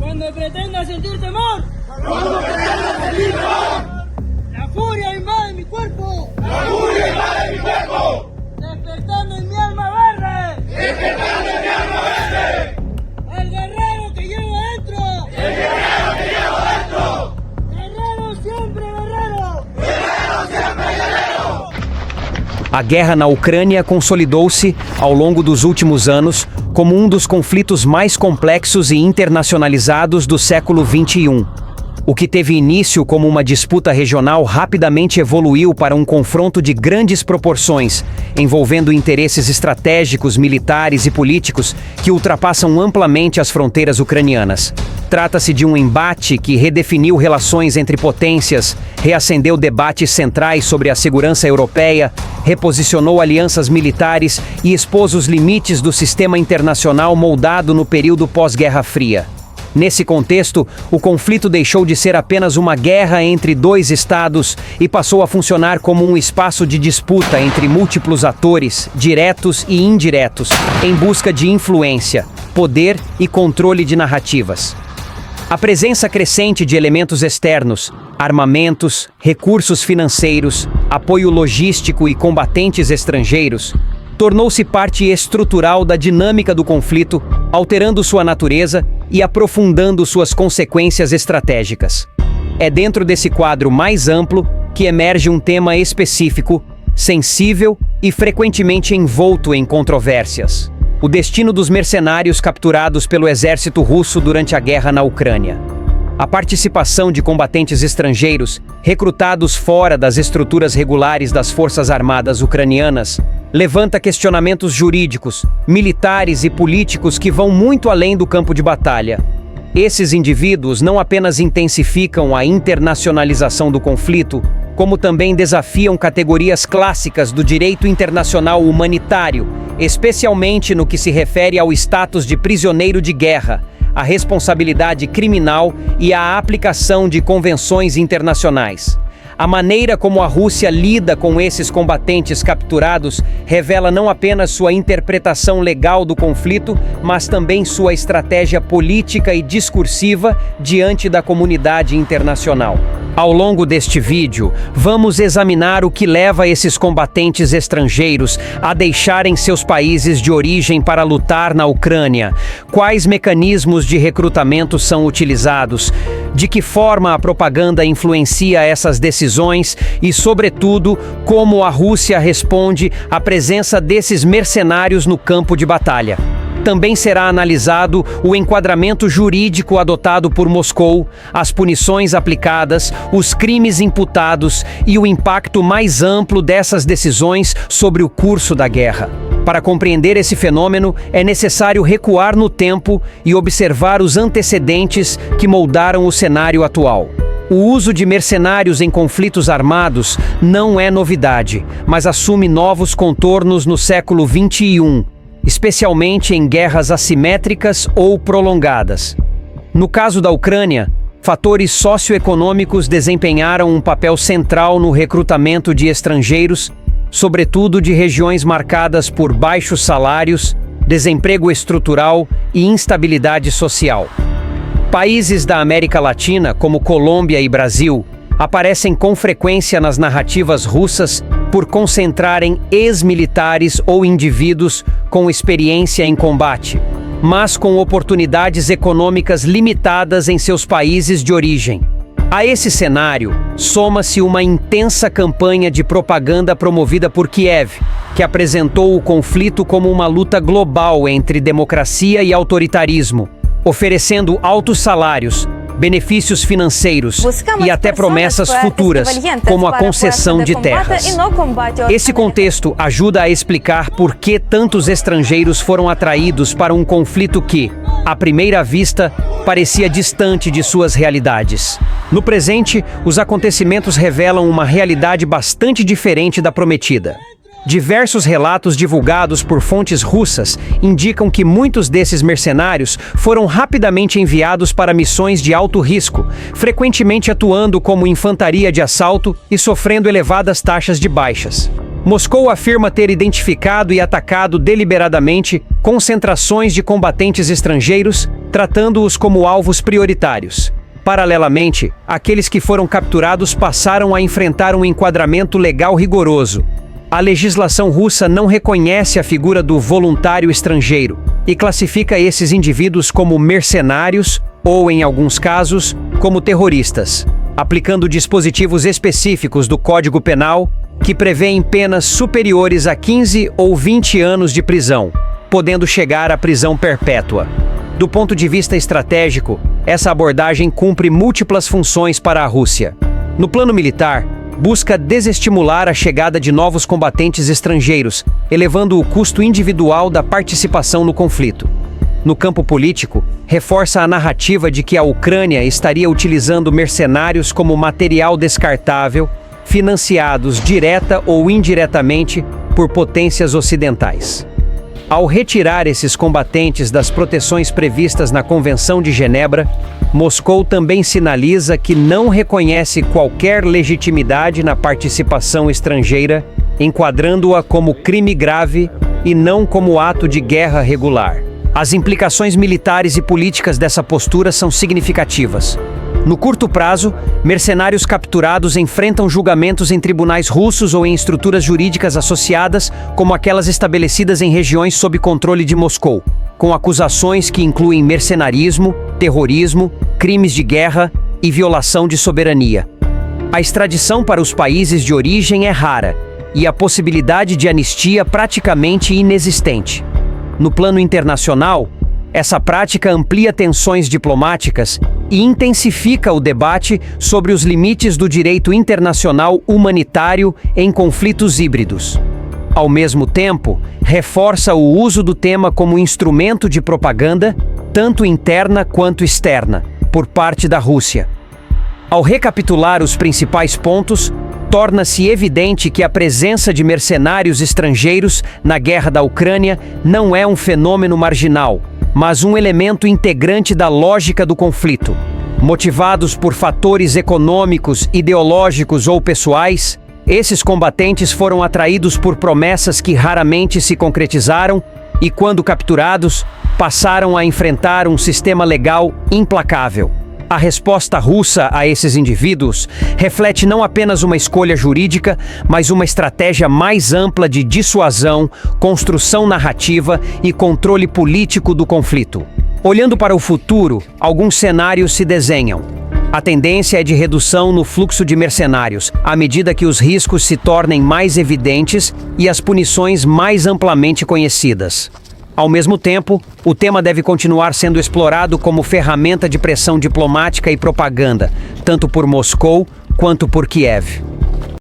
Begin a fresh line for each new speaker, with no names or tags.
Cuando pretenda sentir temor, la furia invade mi cuerpo. Despertando en mi alma verde. El guerrero que llevo dentro. Guerrero siempre guerrero.
A guerra na Ucrânia consolidou-se, ao longo dos últimos anos, como um dos conflitos mais complexos e internacionalizados do século XXI. O que teve início como uma disputa regional rapidamente evoluiu para um confronto de grandes proporções, envolvendo interesses estratégicos, militares e políticos que ultrapassam amplamente as fronteiras ucranianas. Trata-se de um embate que redefiniu relações entre potências, reacendeu debates centrais sobre a segurança europeia, reposicionou alianças militares e expôs os limites do sistema internacional moldado no período pós-Guerra Fria. Nesse contexto, o conflito deixou de ser apenas uma guerra entre dois estados e passou a funcionar como um espaço de disputa entre múltiplos atores, diretos e indiretos, em busca de influência, poder e controle de narrativas. A presença crescente de elementos externos, armamentos, recursos financeiros, apoio logístico e combatentes estrangeiros, tornou-se parte estrutural da dinâmica do conflito, alterando sua natureza e aprofundando suas consequências estratégicas. É dentro desse quadro mais amplo que emerge um tema específico, sensível e frequentemente envolto em controvérsias: o destino dos mercenários capturados pelo exército russo durante a guerra na Ucrânia. A participação de combatentes estrangeiros, recrutados fora das estruturas regulares das Forças Armadas ucranianas, levanta questionamentos jurídicos, militares e políticos que vão muito além do campo de batalha. Esses indivíduos não apenas intensificam a internacionalização do conflito, como também desafiam categorias clássicas do direito internacional humanitário, especialmente no que se refere ao status de prisioneiro de guerra, a responsabilidade criminal e a aplicação de convenções internacionais. A maneira como a Rússia lida com esses combatentes capturados revela não apenas sua interpretação legal do conflito, mas também sua estratégia política e discursiva diante da comunidade internacional. Ao longo deste vídeo, vamos examinar o que leva esses combatentes estrangeiros a deixarem seus países de origem para lutar na Ucrânia, quais mecanismos de recrutamento são utilizados, de que forma a propaganda influencia essas decisões e, sobretudo, como a Rússia responde à presença desses mercenários no campo de batalha. Também será analisado o enquadramento jurídico adotado por Moscou, as punições aplicadas, os crimes imputados e o impacto mais amplo dessas decisões sobre o curso da guerra. Para compreender esse fenômeno, é necessário recuar no tempo e observar os antecedentes que moldaram o cenário atual. O uso de mercenários em conflitos armados não é novidade, mas assume novos contornos no século XXI. Especialmente em guerras assimétricas ou prolongadas. No caso da Ucrânia, fatores socioeconômicos desempenharam um papel central no recrutamento de estrangeiros, sobretudo de regiões marcadas por baixos salários, desemprego estrutural e instabilidade social. Países da América Latina, como Colômbia e Brasil, aparecem com frequência nas narrativas russas por concentrarem ex-militares ou indivíduos com experiência em combate, mas com oportunidades econômicas limitadas em seus países de origem. A esse cenário, soma-se uma intensa campanha de propaganda promovida por Kiev, que apresentou o conflito como uma luta global entre democracia e autoritarismo, oferecendo altos salários, benefícios financeiros e até promessas futuras, como a concessão de terras. Esse contexto ajuda a explicar por que tantos estrangeiros foram atraídos para um conflito que, à primeira vista, parecia distante de suas realidades. No presente, os acontecimentos revelam uma realidade bastante diferente da prometida. Diversos relatos divulgados por fontes russas indicam que muitos desses mercenários foram rapidamente enviados para missões de alto risco, frequentemente atuando como infantaria de assalto e sofrendo elevadas taxas de baixas. Moscou afirma ter identificado e atacado deliberadamente concentrações de combatentes estrangeiros, tratando-os como alvos prioritários. Paralelamente, aqueles que foram capturados passaram a enfrentar um enquadramento legal rigoroso. A legislação russa não reconhece a figura do voluntário estrangeiro e classifica esses indivíduos como mercenários ou, em alguns casos, como terroristas, aplicando dispositivos específicos do Código Penal que prevêem penas superiores a 15 ou 20 anos de prisão, podendo chegar à prisão perpétua. Do ponto de vista estratégico, essa abordagem cumpre múltiplas funções para a Rússia. No plano militar, busca desestimular a chegada de novos combatentes estrangeiros, elevando o custo individual da participação no conflito. No campo político, reforça a narrativa de que a Ucrânia estaria utilizando mercenários como material descartável, financiados direta ou indiretamente por potências ocidentais. Ao retirar esses combatentes das proteções previstas na Convenção de Genebra, Moscou também sinaliza que não reconhece qualquer legitimidade na participação estrangeira, enquadrando-a como crime grave e não como ato de guerra regular. As implicações militares e políticas dessa postura são significativas. No curto prazo, mercenários capturados enfrentam julgamentos em tribunais russos ou em estruturas jurídicas associadas, como aquelas estabelecidas em regiões sob controle de Moscou, com acusações que incluem mercenarismo, terrorismo, crimes de guerra e violação de soberania. A extradição para os países de origem é rara e a possibilidade de anistia praticamente inexistente. No plano internacional, essa prática amplia tensões diplomáticas e intensifica o debate sobre os limites do direito internacional humanitário em conflitos híbridos. Ao mesmo tempo, reforça o uso do tema como instrumento de propaganda, tanto interna quanto externa, por parte da Rússia. Ao recapitular os principais pontos, torna-se evidente que a presença de mercenários estrangeiros na guerra da Ucrânia não é um fenômeno marginal, mas um elemento integrante da lógica do conflito. Motivados por fatores econômicos, ideológicos ou pessoais, esses combatentes foram atraídos por promessas que raramente se concretizaram e, quando capturados, passaram a enfrentar um sistema legal implacável. A resposta russa a esses indivíduos reflete não apenas uma escolha jurídica, mas uma estratégia mais ampla de dissuasão, construção narrativa e controle político do conflito. Olhando para o futuro, alguns cenários se desenham. A tendência é de redução no fluxo de mercenários, à medida que os riscos se tornem mais evidentes e as punições mais amplamente conhecidas. Ao mesmo tempo, o tema deve continuar sendo explorado como ferramenta de pressão diplomática e propaganda, tanto por Moscou quanto por Kiev.